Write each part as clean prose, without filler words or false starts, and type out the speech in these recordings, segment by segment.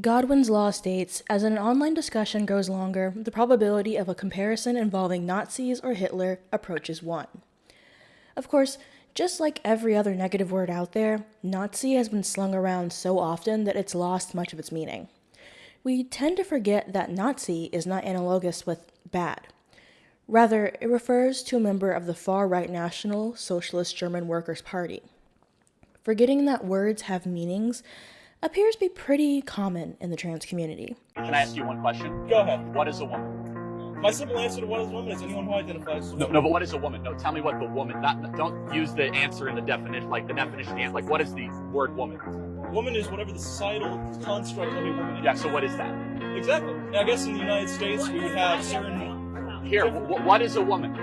Godwin's law states, as an online discussion grows longer, the probability of a comparison involving Nazis or Hitler approaches 1. Of course, just like every other negative word out there, Nazi has been slung around so often that it's lost much of its meaning. We tend to forget that Nazi is not analogous with bad. Rather, it refers to a member of the far-right National Socialist German Workers' Party. Forgetting that words have meanings appears to be pretty common in the trans community. Can I ask you one question? Go ahead. What is a woman? My simple answer to what is a woman is anyone who identifies as a No, woman. but what is a woman? No, tell me what the woman, don't use the answer in the definition, like the definition, like what is the word woman? Woman is whatever the societal construct of a woman is. Yeah, so what is that? Exactly. I guess in the United States we would have certain... Here, what is a woman?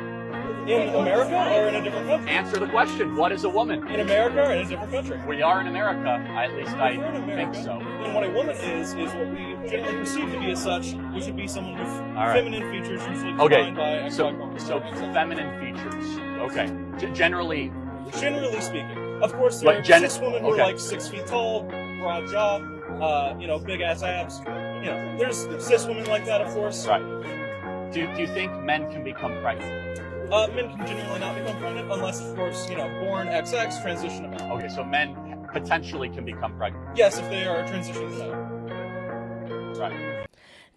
In America or in a different country? Answer the question, what is a woman? In America or in a different country? We are in America, at least I If we're in America, think so. then what a woman is what we generally perceive to be as such, which would be someone with right. feminine features usually Okay, defined by XY chromosomes. so feminine features, okay. Generally speaking. Of course, there are cis women who are like 6 feet tall, broad jaw, big ass abs. There's cis women like that, of course. Right. Do you think men can become pregnant? Men can genuinely not become pregnant unless, of course, born XX, transition to male. Okay, so men potentially can become pregnant. Yes, if they are transitioning to male. Right.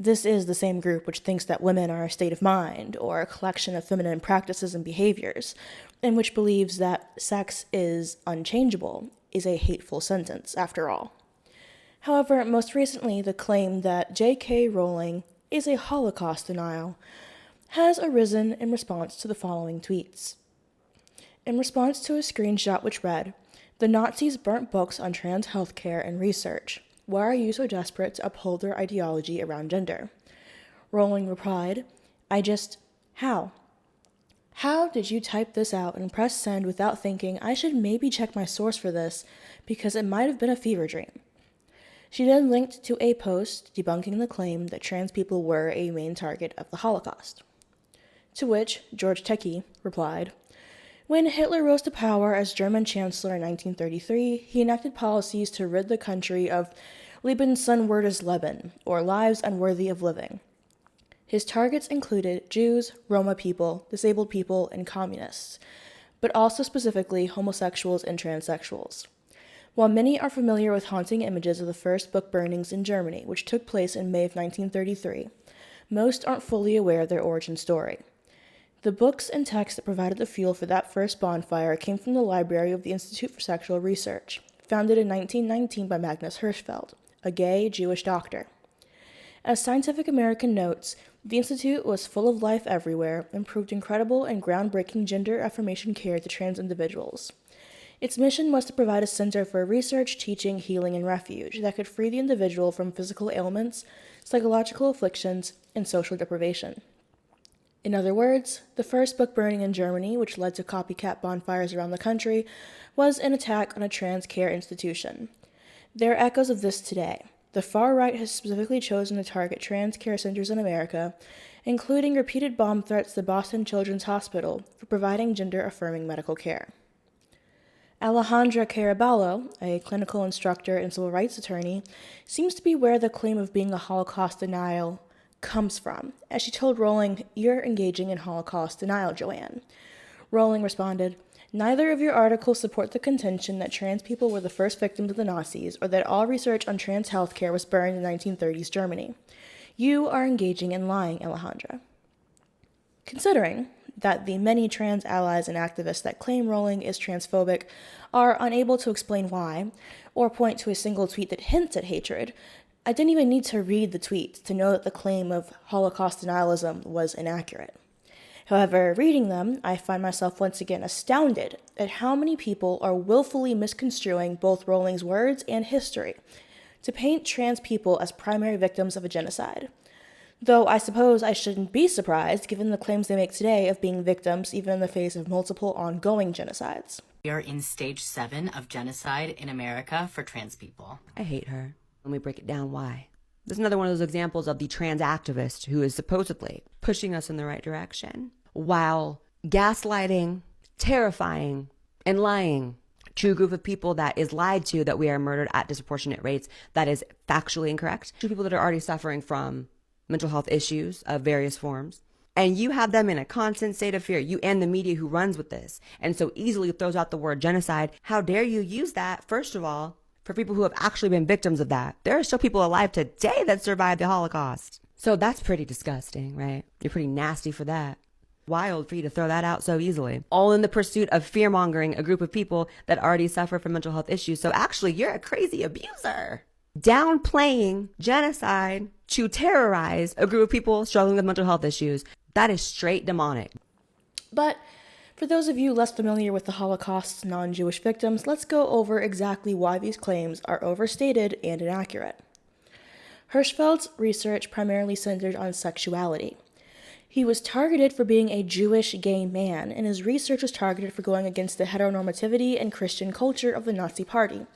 This is the same group which thinks that women are a state of mind or a collection of feminine practices and behaviors, and which believes that sex is unchangeable is a hateful sentence, after all. However, most recently, the claim that J.K. Rowling is a Holocaust denial has arisen in response to the following tweets. In response to a screenshot which read, "The Nazis burnt books on trans healthcare and research. Why are you so desperate to uphold their ideology around gender?" Rowling replied, How? How did you type this out and press send without thinking I should maybe check my source for this because it might have been a fever dream? She then linked to a post debunking the claim that trans people were a main target of the Holocaust. To which George Techie replied, "When Hitler rose to power as German Chancellor in 1933, he enacted policies to rid the country of Lebensunwürdiges Leben, or lives unworthy of living. His targets included Jews, Roma people, disabled people, and communists, but also specifically homosexuals and transsexuals. While many are familiar with haunting images of the first book burnings in Germany, which took place in May of 1933, most aren't fully aware of their origin story. The books and texts that provided the fuel for that first bonfire came from the library of the Institute for Sexual Research, founded in 1919 by Magnus Hirschfeld, a gay Jewish doctor. As Scientific American notes, the Institute was full of life everywhere and proved incredible and groundbreaking gender affirmation care to trans individuals. Its mission was to provide a center for research, teaching, healing, and refuge that could free the individual from physical ailments, psychological afflictions, and social deprivation. In other words, the first book burning in Germany, which led to copycat bonfires around the country, was an attack on a trans care institution. There are echoes of this today. The far right has specifically chosen to target trans care centers in America, including repeated bomb threats to Boston Children's Hospital for providing gender-affirming medical care. Alejandra Caraballo, a clinical instructor and civil rights attorney, seems to be where the claim of being a Holocaust denial comes from, as she told Rowling, "You're engaging in Holocaust denial, Joanne." Rowling responded, "Neither of your articles support the contention that trans people were the first victims of the Nazis or that all research on trans healthcare was burned in 1930s Germany. You are engaging in lying, Alejandra." Considering that the many trans allies and activists that claim Rowling is transphobic are unable to explain why, or point to a single tweet that hints at hatred, I didn't even need to read the tweets to know that the claim of Holocaust denialism was inaccurate. However, reading them, I find myself once again astounded at how many people are willfully misconstruing both Rowling's words and history to paint trans people as primary victims of a genocide. Though I suppose I shouldn't be surprised given the claims they make today of being victims even in the face of multiple ongoing genocides. We are in stage 7 of genocide in America for trans people. I hate her. Let me break it down why. This is another one of those examples of the trans activist who is supposedly pushing us in the right direction while gaslighting, terrifying, and lying to a group of people that is lied to that we are murdered at disproportionate rates, that is factually incorrect, to people that are already suffering from mental health issues of various forms. And you have them in a constant state of fear, you and the media who runs with this, and so easily throws out the word genocide. How dare you use that, first of all, for people who have actually been victims of that? There are still people alive today that survived the Holocaust. So that's pretty disgusting, right? You're pretty nasty for that. Wild for you to throw that out so easily. All in the pursuit of fear-mongering a group of people that already suffer from mental health issues. So actually, you're a crazy abuser. Downplaying genocide to terrorize a group of people struggling with mental health issues. That is straight demonic. But for those of you less familiar with the Holocaust's non-Jewish victims, let's go over exactly why these claims are overstated and inaccurate. Hirschfeld's research primarily centered on sexuality. He was targeted for being a Jewish gay man, and his research was targeted for going against the heteronormativity and Christian culture of the Nazi Party,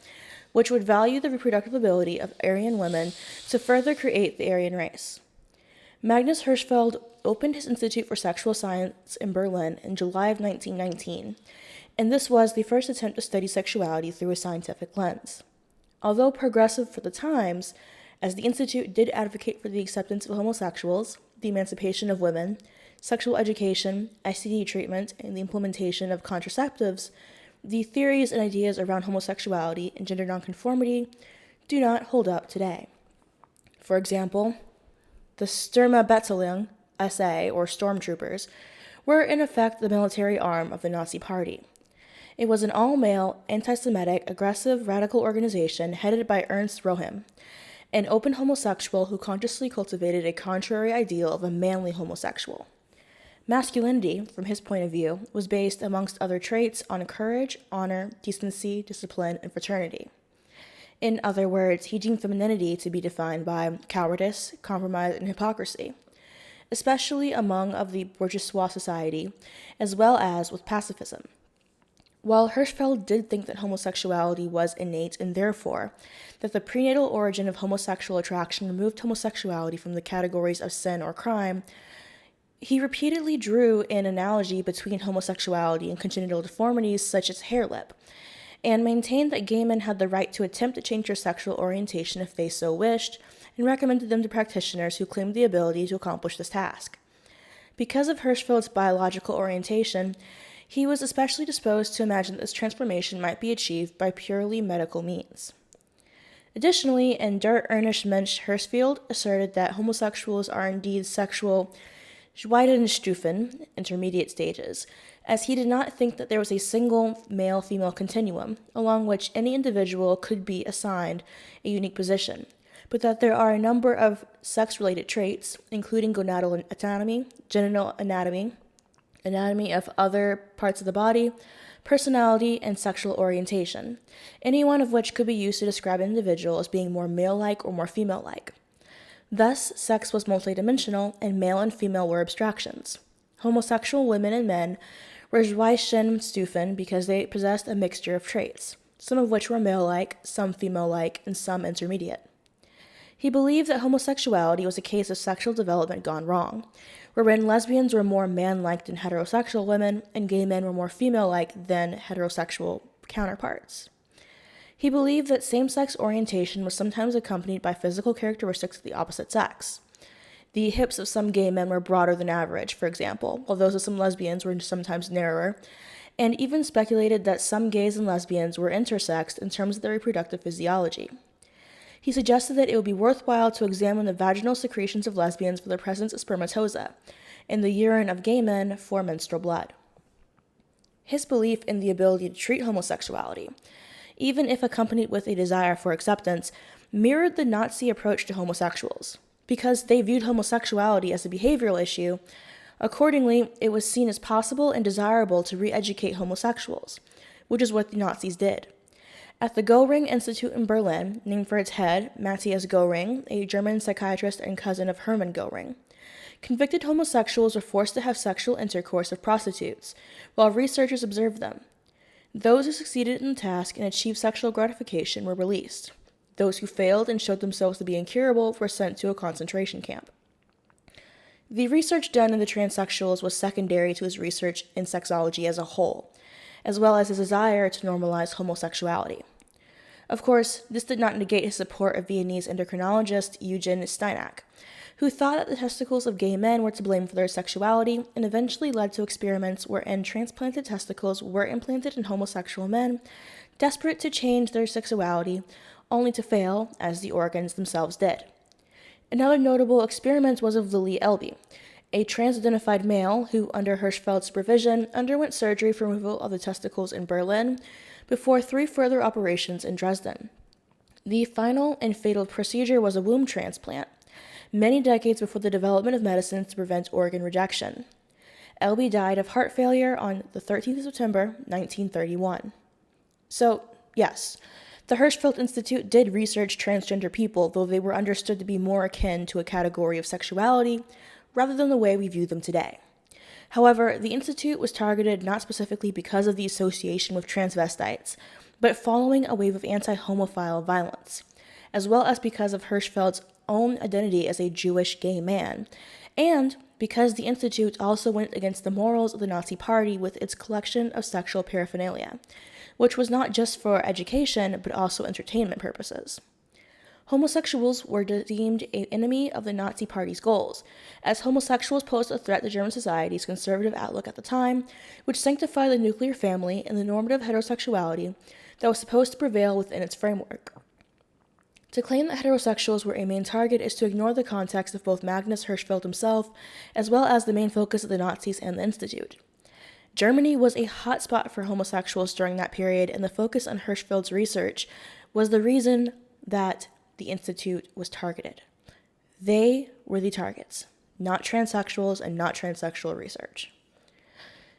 which would value the reproductive ability of Aryan women to further create the Aryan race. Magnus Hirschfeld opened his Institute for Sexual Science in Berlin in July of 1919, and this was the first attempt to study sexuality through a scientific lens. Although progressive for the times, as the Institute did advocate for the acceptance of homosexuals, the emancipation of women, sexual education, STD treatment, and the implementation of contraceptives, the theories and ideas around homosexuality and gender nonconformity do not hold up today. For example, the Sturmbataillon, SA, or stormtroopers, were in effect the military arm of the Nazi Party. It was an all-male, anti-Semitic, aggressive, radical organization headed by Ernst Rohem, an open homosexual who consciously cultivated a contrary ideal of a manly homosexual. Masculinity, from his point of view, was based, amongst other traits, on courage, honor, decency, discipline, and fraternity. In other words, he deemed femininity to be defined by cowardice, compromise, and hypocrisy, especially among of the bourgeois society, as well as with pacifism. While Hirschfeld did think that homosexuality was innate and therefore that the prenatal origin of homosexual attraction removed homosexuality from the categories of sin or crime, he repeatedly drew an analogy between homosexuality and congenital deformities such as hair lip, and maintained that gay men had the right to attempt to change their sexual orientation if they so wished, and recommended them to practitioners who claimed the ability to accomplish this task. Because of Hirschfeld's biological orientation, he was especially disposed to imagine that this transformation might be achieved by purely medical means. Additionally, and Der Ernst Mensch Hirschfeld asserted that homosexuals are indeed sexual Zwischenstufen, intermediate stages, as he did not think that there was a single male-female continuum along which any individual could be assigned a unique position, but that there are a number of sex-related traits, including gonadal anatomy, genital anatomy, anatomy of other parts of the body, personality, and sexual orientation, any one of which could be used to describe an individual as being more male-like or more female-like. Thus, sex was multidimensional, and male and female were abstractions. Homosexual women and men were Zwischenstufen because they possessed a mixture of traits, some of which were male-like, some female-like, and some intermediate. He believed that homosexuality was a case of sexual development gone wrong, wherein lesbians were more man-like than heterosexual women, and gay men were more female-like than heterosexual counterparts. He believed that same-sex orientation was sometimes accompanied by physical characteristics of the opposite sex. The hips of some gay men were broader than average, for example, while those of some lesbians were sometimes narrower, and even speculated that some gays and lesbians were intersexed in terms of their reproductive physiology. He suggested that it would be worthwhile to examine the vaginal secretions of lesbians for the presence of spermatozoa, and the urine of gay men for menstrual blood. His belief in the ability to treat homosexuality, even if accompanied with a desire for acceptance, mirrored the Nazi approach to homosexuals. Because they viewed homosexuality as a behavioral issue, accordingly, it was seen as possible and desirable to re-educate homosexuals, which is what the Nazis did. At the Rowling Institute in Berlin, named for its head, Matthias Rowling, a German psychiatrist and cousin of Hermann Rowling, convicted homosexuals were forced to have sexual intercourse with prostitutes, while researchers observed them. Those who succeeded in the task and achieved sexual gratification were released. Those who failed and showed themselves to be incurable were sent to a concentration camp. The research done in the transsexuals was secondary to his research in sexology as a whole. as well as his desire to normalize homosexuality. Of course, this did not negate his support of Viennese endocrinologist Eugen Steinack, who thought that the testicles of gay men were to blame for their sexuality, and eventually led to experiments wherein transplanted testicles were implanted in homosexual men, desperate to change their sexuality, only to fail, as the organs themselves did. Another notable experiment was of Lily Elby, a trans-identified male who, under Hirschfeld's supervision, underwent surgery for removal of the testicles in Berlin, before 3 further operations in Dresden. The final and fatal procedure was a womb transplant, many decades before the development of medicines to prevent organ rejection. Elby died of heart failure on the 13th of September, 1931. So, yes, the Hirschfeld Institute did research transgender people, though they were understood to be more akin to a category of sexuality rather than the way we view them today. However, the Institute was targeted not specifically because of the association with transvestites, but following a wave of anti-homophile violence, as well as because of Hirschfeld's own identity as a Jewish gay man, and because the Institute also went against the morals of the Nazi Party with its collection of sexual paraphernalia, which was not just for education, but also entertainment purposes. Homosexuals were deemed an enemy of the Nazi Party's goals, as homosexuals posed a threat to German society's conservative outlook at the time, which sanctified the nuclear family and the normative heterosexuality that was supposed to prevail within its framework. To claim that heterosexuals were a main target is to ignore the context of both Magnus Hirschfeld himself, as well as the main focus of the Nazis and the Institute. Germany was a hotspot for homosexuals during that period, and the focus on Hirschfeld's research was the reason that the Institute was targeted. They were the targets, not transsexuals and not transsexual research.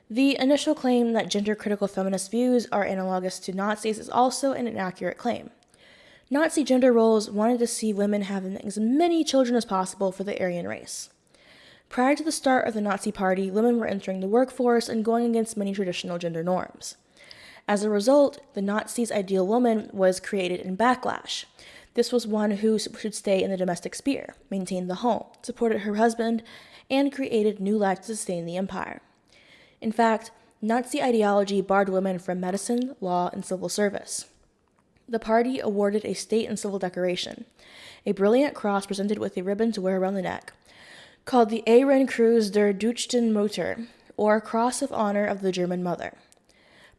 The initial claim that gender-critical feminist views are analogous to Nazis is also an inaccurate claim. Nazi gender roles wanted to see women having as many children as possible for the Aryan race. Prior to the start of the Nazi Party, women were entering the workforce and going against many traditional gender norms. As a result, the Nazis' ideal woman was created in backlash. This was one who should stay in the domestic sphere, maintain the home, supported her husband, and created new life to sustain the empire. In fact, Nazi ideology barred women from medicine, law, and civil service. The party awarded a state and civil decoration, a brilliant cross presented with a ribbon to wear around the neck, called the Ehrenkreuz der Deutschen Mutter, or Cross of Honor of the German Mother.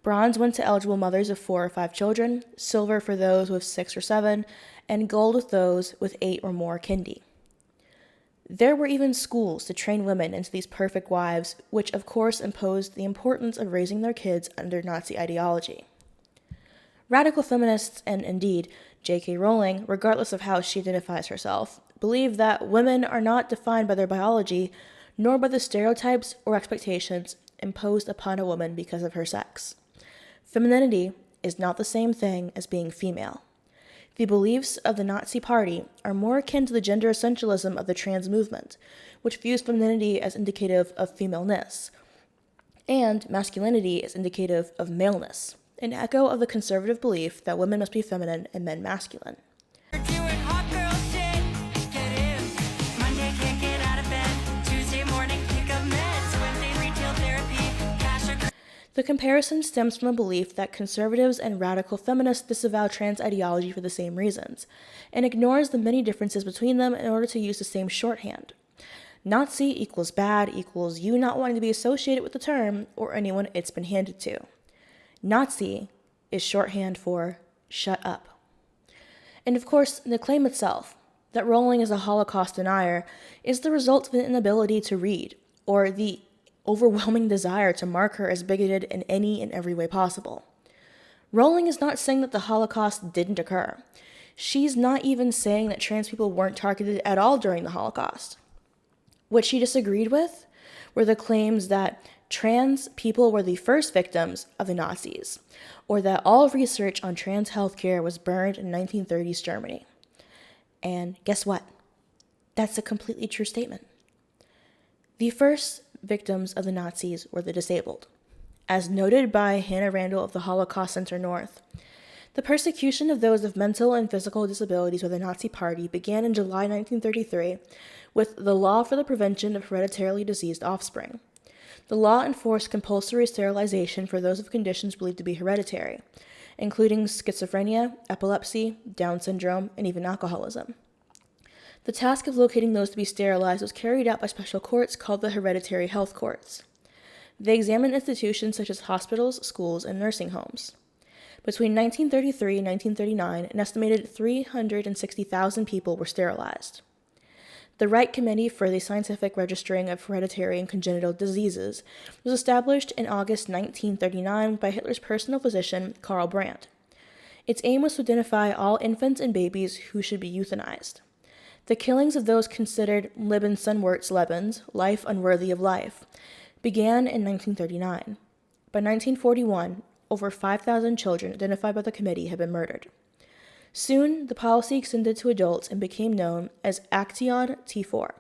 Bronze went to eligible mothers of 4 or 5 children, silver for those with 6 or 7, and gold with those with 8 or more kindi. There were even schools to train women into these perfect wives, which of course imposed the importance of raising their kids under Nazi ideology. Radical feminists, and indeed J.K. Rowling, regardless of how she identifies herself, believe that women are not defined by their biology, nor by the stereotypes or expectations imposed upon a woman because of her sex. Femininity is not the same thing as being female. The beliefs of the Nazi Party are more akin to the gender essentialism of the trans movement, which views femininity as indicative of femaleness, and masculinity as indicative of maleness, an echo of the conservative belief that women must be feminine and men masculine. The comparison stems from a belief that conservatives and radical feminists disavow trans ideology for the same reasons, and ignores the many differences between them in order to use the same shorthand. Nazi equals bad equals you not wanting to be associated with the term or anyone it's been handed to. Nazi is shorthand for shut up. And of course, the claim itself, that Rowling is a Holocaust denier, is the result of an inability to read, or the overwhelming desire to mark her as bigoted in any and every way possible. Rowling is not saying that the Holocaust didn't occur. She's not even saying that trans people weren't targeted at all during the Holocaust. What she disagreed with were the claims that trans people were the first victims of the Nazis, or that all research on trans healthcare was burned in 1930s Germany. And guess what? That's a completely true statement. The first victims of the Nazis were the disabled. As noted by Hannah Randall of the Holocaust Center North, the persecution of those of mental and physical disabilities by the Nazi Party began in July 1933 with the Law for the Prevention of Hereditarily Diseased Offspring. the law enforced compulsory sterilization for those with conditions believed to be hereditary, including schizophrenia, epilepsy, Down syndrome, and even alcoholism. The task of locating those to be sterilized was carried out by special courts called the hereditary health courts. They examined institutions such as hospitals, schools, and nursing homes. Between 1933 and 1939, an estimated 360,000 people were sterilized. The Reich Committee for the Scientific Registering of Hereditary and Congenital Diseases was established in August 1939 by Hitler's personal physician, Karl Brandt. Its aim was to identify all infants and babies who should be euthanized. The killings of those considered Lebensunwertes Lebens, life unworthy of life, began in 1939. By 1941, over 5,000 children identified by the committee had been murdered. Soon, the policy extended to adults and became known as Action T4.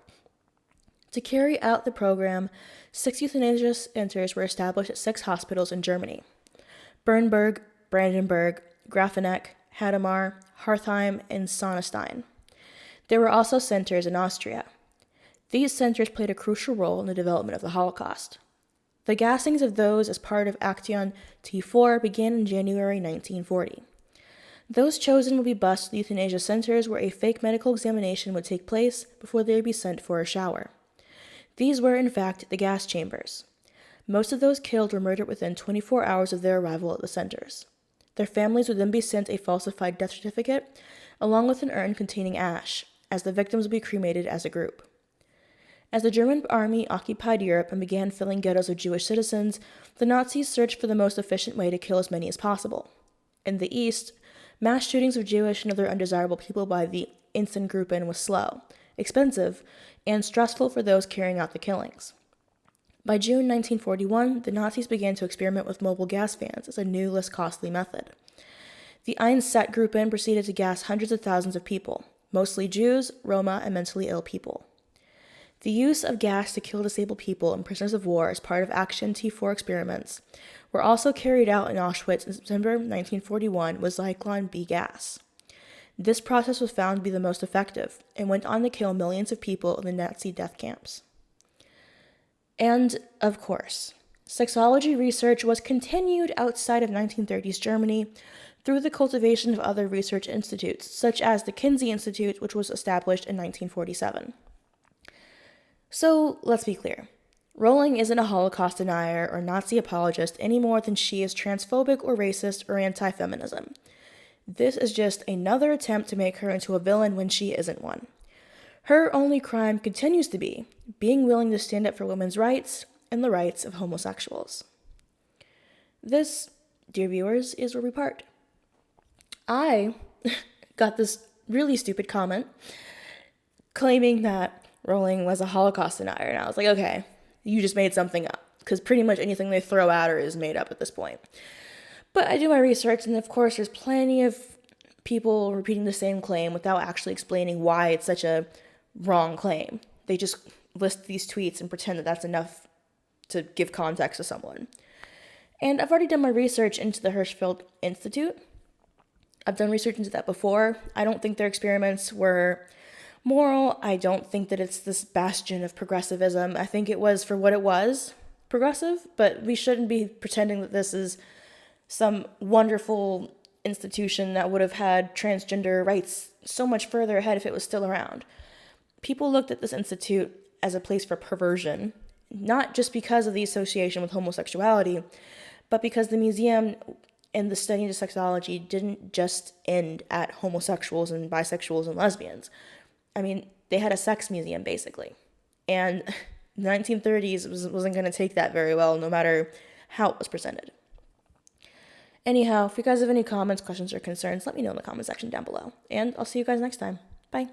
To carry out the program, 6 euthanasia centers were established at 6 hospitals in Germany: Bernburg, Brandenburg, Grafenegg, Hadamar, Hartheim, and Sonnenstein. There were also centers in Austria. These centers played a crucial role in the development of the Holocaust. The gassings of those as part of Action T4 began in January 1940. Those chosen would be bused to the euthanasia centers where a fake medical examination would take place before they would be sent for a shower. These were, in fact, the gas chambers. Most of those killed were murdered within 24 hours of their arrival at the centers. Their families would then be sent a falsified death certificate, along with an urn containing ash, as the victims would be cremated as a group. As the German army occupied Europe and began filling ghettos with Jewish citizens, the Nazis searched for the most efficient way to kill as many as possible. In the East, mass shootings of Jewish and other undesirable people by the Einsatzgruppen was slow, expensive, and stressful for those carrying out the killings. By June 1941, the Nazis began to experiment with mobile gas vans as a new, less costly method. The Einsatzgruppen proceeded to gas hundreds of thousands of people, mostly Jews, Roma, and mentally ill people. The use of gas to kill disabled people and prisoners of war as part of Action T4 experiments were also carried out in Auschwitz in September 1941 with Zyklon B gas. This process was found to be the most effective and went on to kill millions of people in the Nazi death camps. And, of course, sexology research was continued outside of 1930s Germany through the cultivation of other research institutes, such as the Kinsey Institute, which was established in 1947. So, let's be clear. Rowling isn't a Holocaust denier or Nazi apologist any more than she is transphobic or racist or anti-feminism. This is just another attempt to make her into a villain when she isn't one. Her only crime continues to be being willing to stand up for women's rights and the rights of homosexuals. This, dear viewers, is where we part. I got this really stupid comment claiming that Rowling was a Holocaust denier, and I was like, okay, you just made something up, because pretty much anything they throw at her is made up at this point. But I do my research, and of course there's plenty of people repeating the same claim without actually explaining why it's such a wrong claim. They just list these tweets and pretend that that's enough to give context to someone. And I've already done my research into the Hirschfeld Institute. I've done research into that before. I don't think their experiments were moral. I don't think that it's this bastion of progressivism. I think it was, for what it was, progressive, but we shouldn't be pretending that this is some wonderful institution that would have had transgender rights so much further ahead if it was still around. People looked at this institute as a place for perversion, not just because of the association with homosexuality, but because the museum and the study into sexology didn't just end at homosexuals and bisexuals and lesbians. I mean, they had a sex museum, basically. And the 1930s wasn't going to take that very well, no matter how it was presented. Anyhow, if you guys have any comments, questions, or concerns, let me know in the comment section down below. And I'll see you guys next time. Bye.